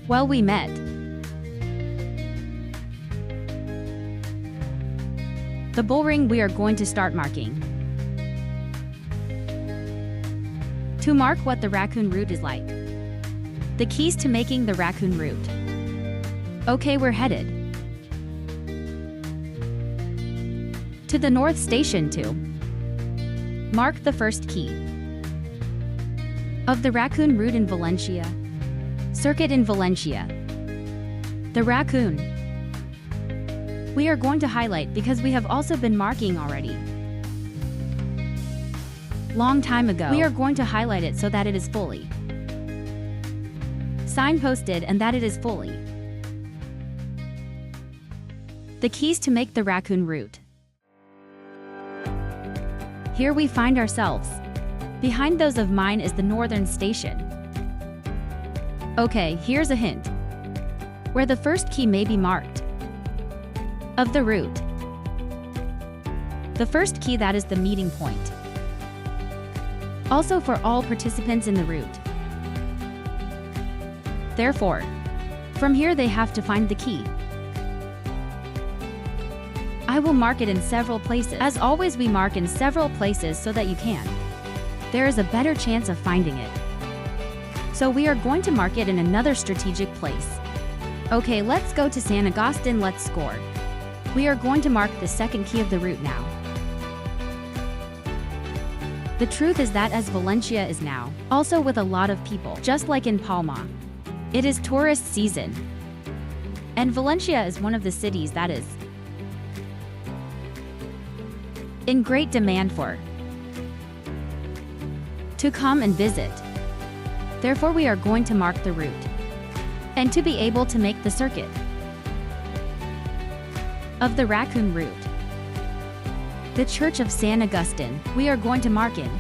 Well, we met. The bull ring we are going to start marking. To mark what the raccoon route is like. The keys to making the raccoon route. Okay, we're headed to the North Station to mark the first key of the raccoon route in Valencia. Circuit in Valencia. The raccoon. We are going to highlight because we have also been marking already. Long time ago. We are going to highlight it so that it is fully signposted and that it is fully the keys to make the raccoon route. Here we find ourselves. Behind those of mine is the northern station. Okay, here's a hint. Where the first key may be marked of the route. The first key, that is the meeting point. Also for all participants in the route. Therefore, from here they have to find the key. I will mark it in several places. As always, we mark in several places so that you can. There is a better chance of finding it. So we are going to mark it in another strategic place. Okay, let's go to San Agustin, let's score. We are going to mark the second key of the route now. The truth is that as Valencia is now, also with a lot of people, just like in Palma, it is tourist season. And Valencia is one of the cities that is in great demand for to come and visit. Therefore, we are going to mark the route and to be able to make the circuit of the raccoon route. The Church of San Agustin, we are going to mark in.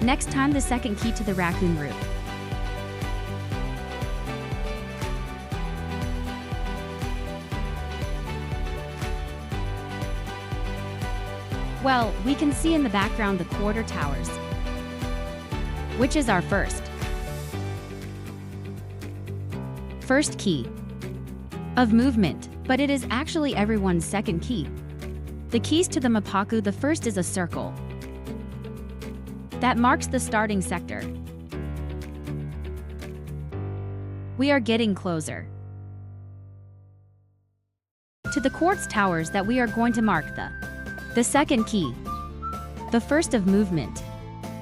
Next time, the second key to the raccoon route. Well, we can see in the background the quarter towers, which is our first key of movement, but it is actually everyone's second key. The keys to the MAPAKU, the first is a circle that marks the starting sector. We are getting closer to the quartz towers that we are going to mark the second key, the first of movement.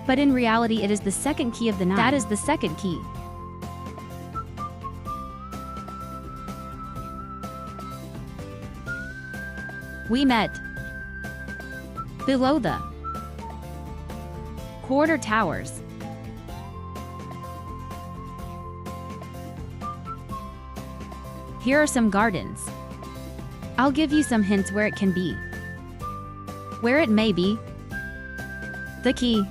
But in reality, it is the second key of the 9. That is the second key. We met below the quarter towers. Here are some gardens. I'll give you some hints where it can be. Where it may be. The key.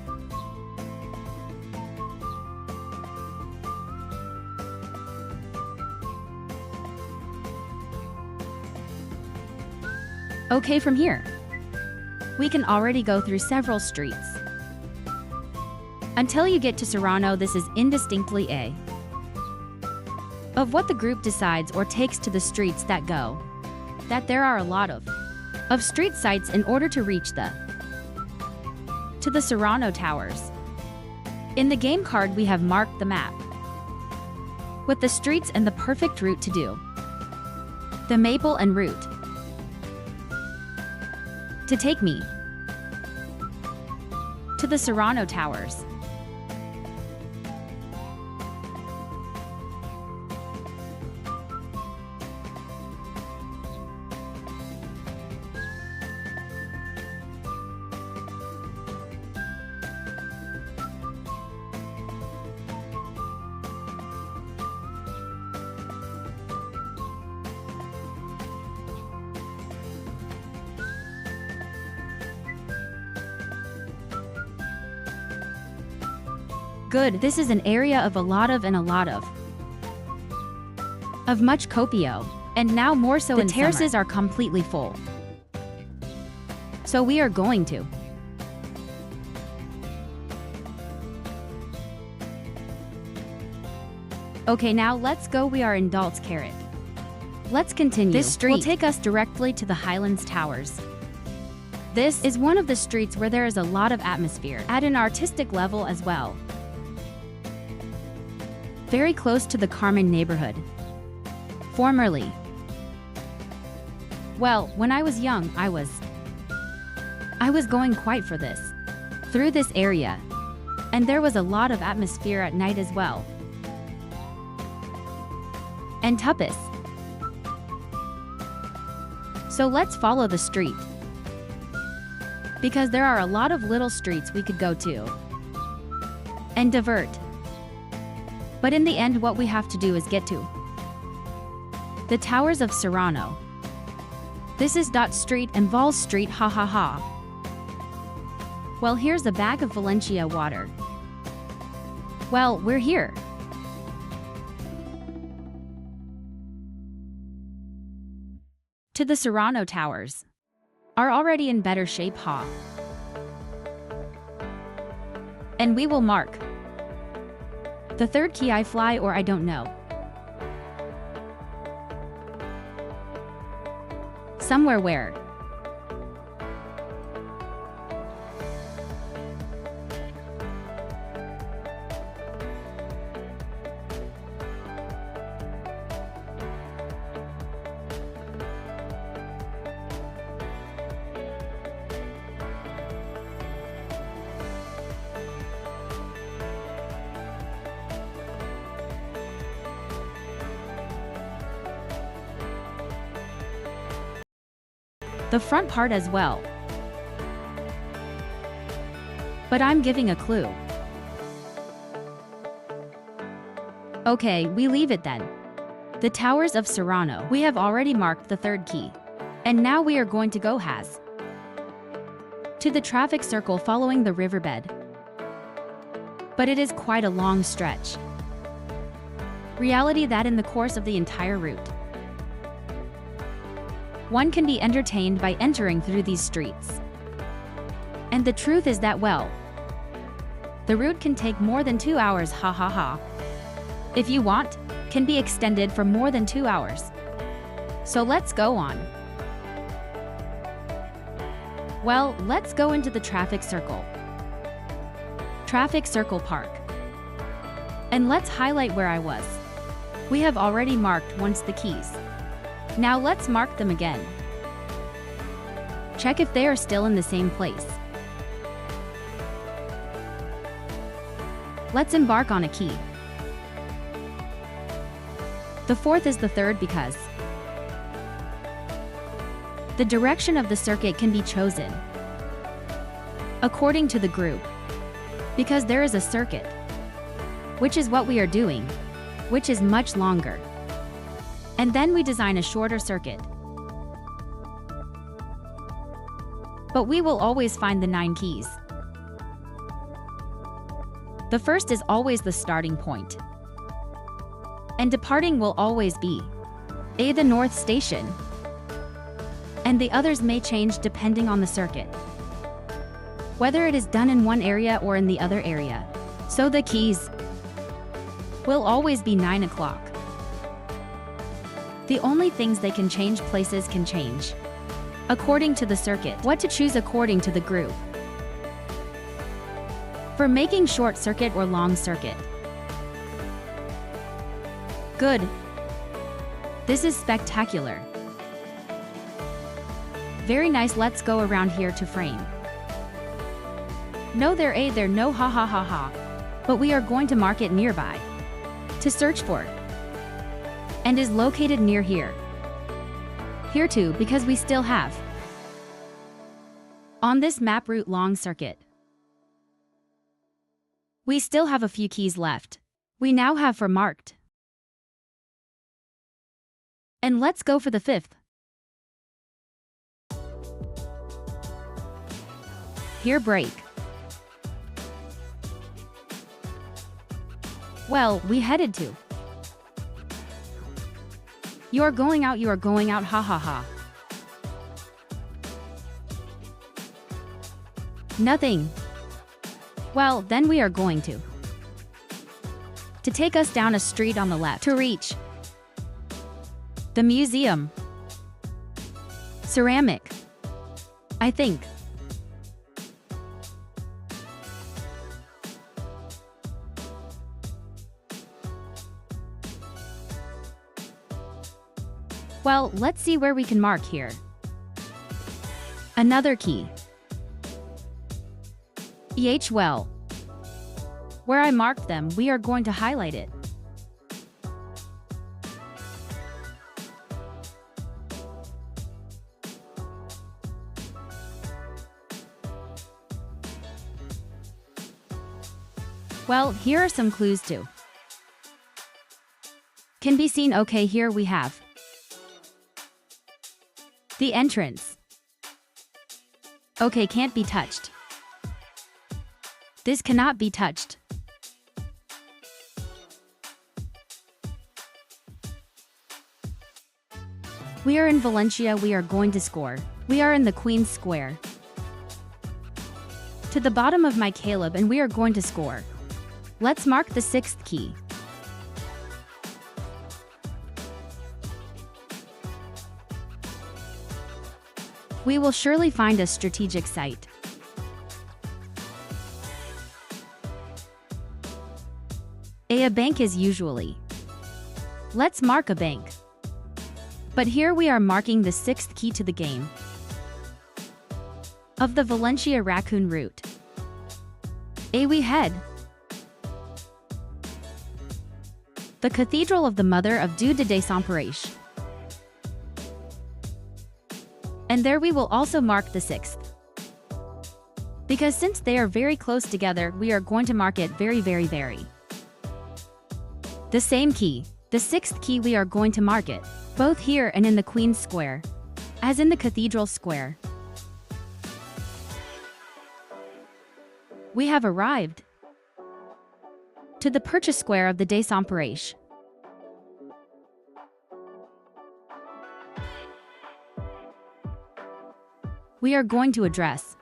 Okay, from here, we can already go through several streets. Until you get to Serrano, this is indistinctly a of what the group decides or takes to the streets that go. That there are a lot of street sites in order to reach to the Serrano Towers. In the game card, we have marked the map with the streets and the perfect route to do the Maple and route to take me to the Serrano Towers. Good, this is an area of a lot of much copio, and now more so in summer. The terraces are completely full. So we are going to Okay, now let's go. We are in Dalt's Carrot. Let's continue. This street will take us directly to the Highlands Towers. This is one of the streets where there is a lot of atmosphere at an artistic level as well. Very close to the Carmen neighborhood. Formerly. Well, when I was young, I was going quite for this. Through this area. And there was a lot of atmosphere at night as well. And Tuppis. So let's follow the street. Because there are a lot of little streets we could go to. And divert. But in the end, what we have to do is get to the Towers of Serrano. This is Dot Street and Val Street, ha ha ha. Well, here's a bag of Valencia water. Well, we're here. To the Serrano Towers. Are already in better shape, ha. And we will mark the third key. I fly, or I don't know. Somewhere where? The front part as well. But I'm giving a clue. Okay, we leave it then. The Towers of Serrano. We have already marked the third key. And now we are going to go to the traffic circle following the riverbed. But it is quite a long stretch. Reality that in the course of the entire route, one can be entertained by entering through these streets. And the truth is that, well, the route can take more than 2 hours, ha ha ha. If you want, can be extended for more than 2 hours. So let's go on. Well, let's go into the traffic circle. Traffic Circle Park. And let's highlight where I was. We have already marked once the keys. Now let's mark them again. Check if they are still in the same place. Let's embark on a key. The fourth is the third because the direction of the circuit can be chosen according to the group. Because there is a circuit, which is what we are doing, which is much longer. And then we design a shorter circuit. But we will always find the 9 keys. The first is always the starting point. And departing will always be A, the North Station. And the others may change depending on the circuit, whether it is done in one area or in the other area. So the keys will always be 9 o'clock. The only things they can change places can change according to the circuit. What to choose according to the group. For making short circuit or long circuit. Good. This is spectacular. Very nice. Let's go around here to frame. No, there no, ha ha ha ha. But we are going to mark it nearby to search for. And is located near here. Here too, because we still have on this map route long circuit. We still have a few keys left. We now have for marked. And let's go for the 5th. Here break. Well, we headed to. You are going out, ha ha ha. Nothing. Well, then we are going to to take us down a street on the left to reach the museum. Ceramic, I think. Well, let's see where we can mark here. Another key. Well, where I marked them, we are going to highlight it. Well, here are some clues too. Can be seen. Okay, here we have the entrance. Okay, can't be touched. This cannot be touched. We are in Valencia, we are going to score. We are in the Queen's Square. To the bottom of my Caleb, and we are going to score. Let's mark the 6th key. We will surely find a strategic site. A bank is usually. Let's mark a bank. But here we are marking the 6th key to the game of the Valencia Raccoon route. We head the Cathedral of the Mother of Dieu de Desamparache. And there we will also mark the 6th. Because since they are very close together, we are going to mark it very. The same key, the 6th key, we are going to mark it, both here and in the Queen's Square, as in the Cathedral Square. We have arrived to the Purchase Square of the Desamparache. We are going to address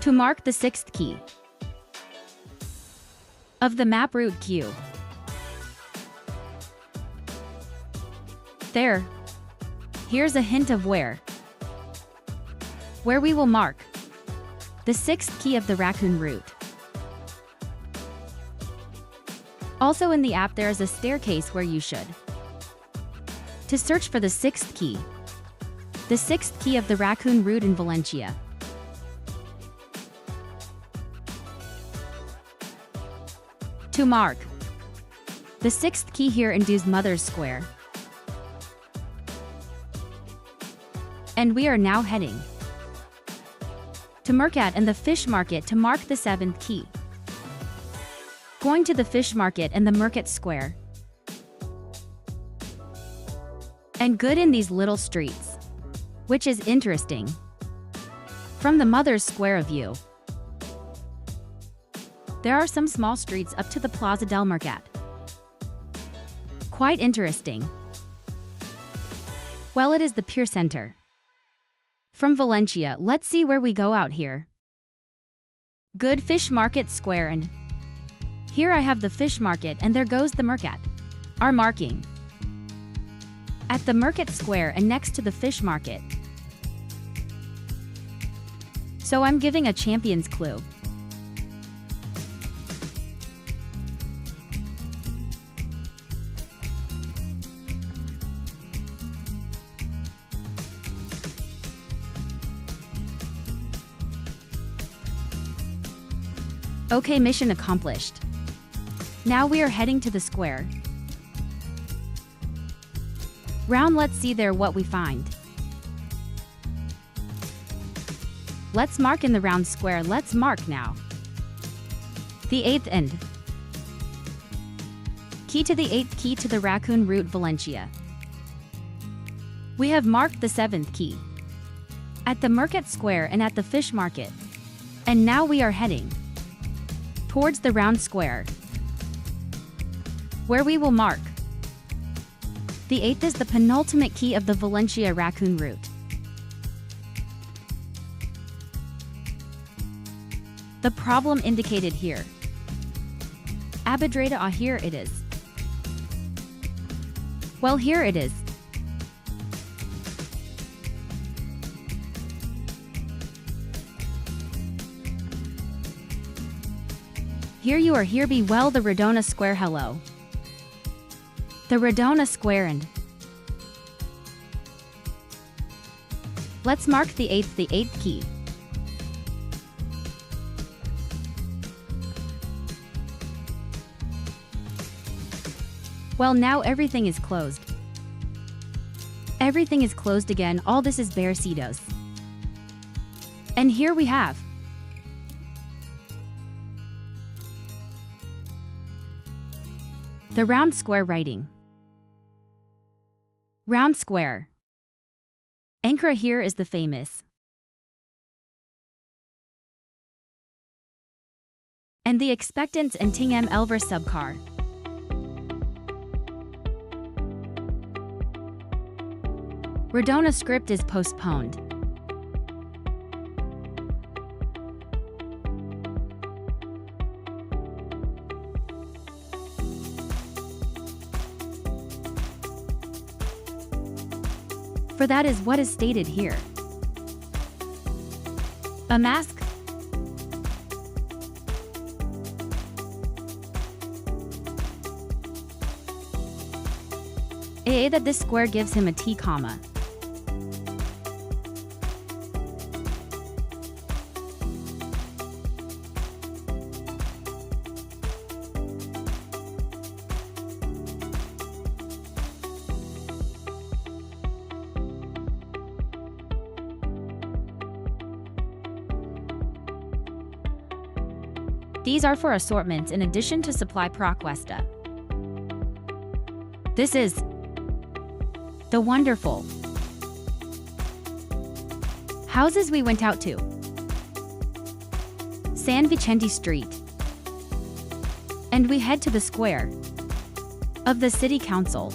to mark the 6th key of the map route Q. There. Here's a hint of where we will mark the 6th key of the Raccoon route. Also in the app there is a staircase where you should to search for the 6th key. The 6th key of the Raccoon route in Valencia. To mark the 6th key here in Dieu's Mother's Square. And we are now heading to Mercat and the Fish Market to mark the 7th key. Going to the Fish Market and the Mercat Square. And good in these little streets, which is interesting. From the Mother's Square view, there are some small streets up to the Plaza del Mercat. Quite interesting. Well, it is the pure center. From Valencia, let's see where we go out here. Good Fish Market Square, and here I have the Fish Market and there goes the Mercat. Our marking at the Mercat Square and next to the Fish Market. So I'm giving a champion's clue. Okay, mission accomplished. Now we are heading to the square. Round, let's see there what we find. Let's mark in the round square. Let's mark now. The 8th end. Key to the 8th key to the Raccoon route Valencia. We have marked the 7th key at the Mercat Square and at the Fish Market. And now we are heading towards the round square, where we will mark the 8th is the penultimate key of the Valencia Raccoon route. The problem indicated here Abadrada, ah, here it is. Well, here it is. Here you are, here be well the Radona Square, hello. The Radona Square, and let's mark the eighth key. Well, now everything is closed. Everything is closed again, all this is Barecitos. And here we have the round square writing. Round square. Nº2 here is the famous. And the expectants and Tingem Elver subcar. Radona script is postponed. For that is what is stated here. A mask. A that this square gives him a T comma. These are for assortments in addition to supply proquesta. This is the wonderful houses we went out to. San Vicente Street. And we head to the square of the City Council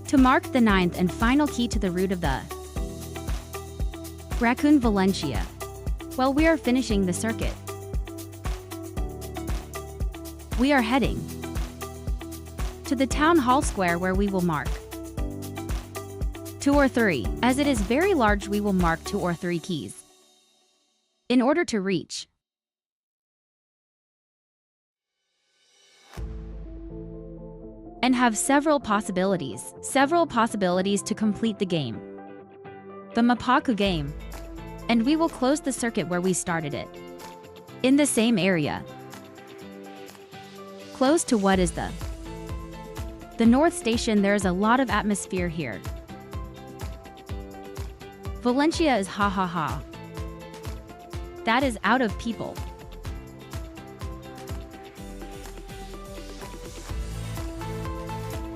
to mark the 9th and final key to the route of the Raccoon Valencia. Well, we are finishing the circuit. We are heading to the Town Hall Square where we will mark 2 or 3. As it is very large, we will mark 2 or 3 keys in order to reach and have several possibilities to complete the game, the MAPAKU game, and we will close the circuit where we started it, in the same area, close to what is the North Station. There is a lot of atmosphere here. Valencia is ha ha ha. That is out of people.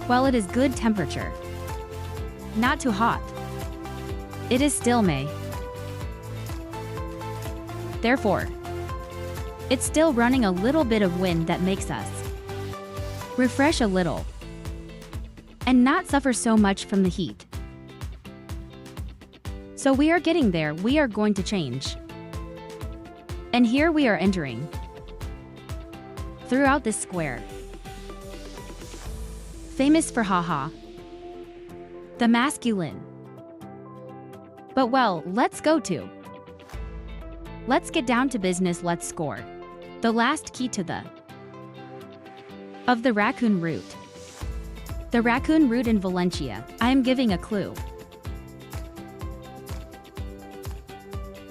Well, it is good temperature. Not too hot. It is still May. Therefore, it's still running a little bit of wind that makes us refresh a little and not suffer so much from the heat. So we are getting there, we are going to change. And here we are entering throughout this square. Famous for haha, the masculine. But well, let's get down to business, let's score the last key to the Raccoon route. The Raccoon route in Valencia. I am giving a clue.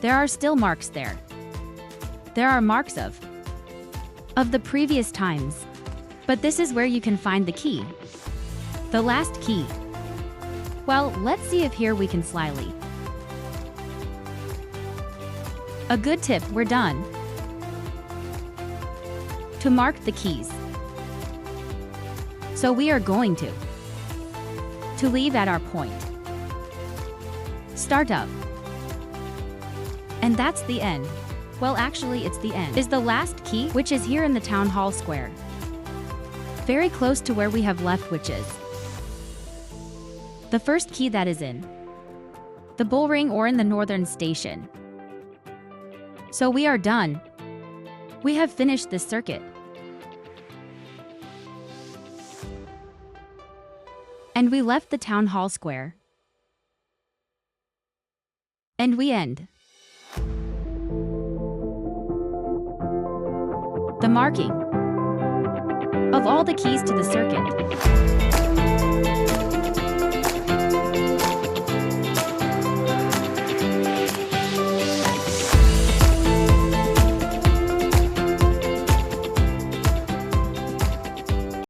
There are still marks there. There are marks of the previous times. But this is where you can find the key. The last key. Well, let's see if here we can slyly. A good tip, we're done to mark the keys. So we are going to leave at our point. Start up. And that's the end. Well, actually, it's the end. Is the last key, which is here in the Town Hall Square. Very close to where we have left, which is the first key that is in the Bullring or in the Northern Station. So we are done. We have finished this circuit. And we left the town hall square. And we end. The marking of all the keys to the circuit.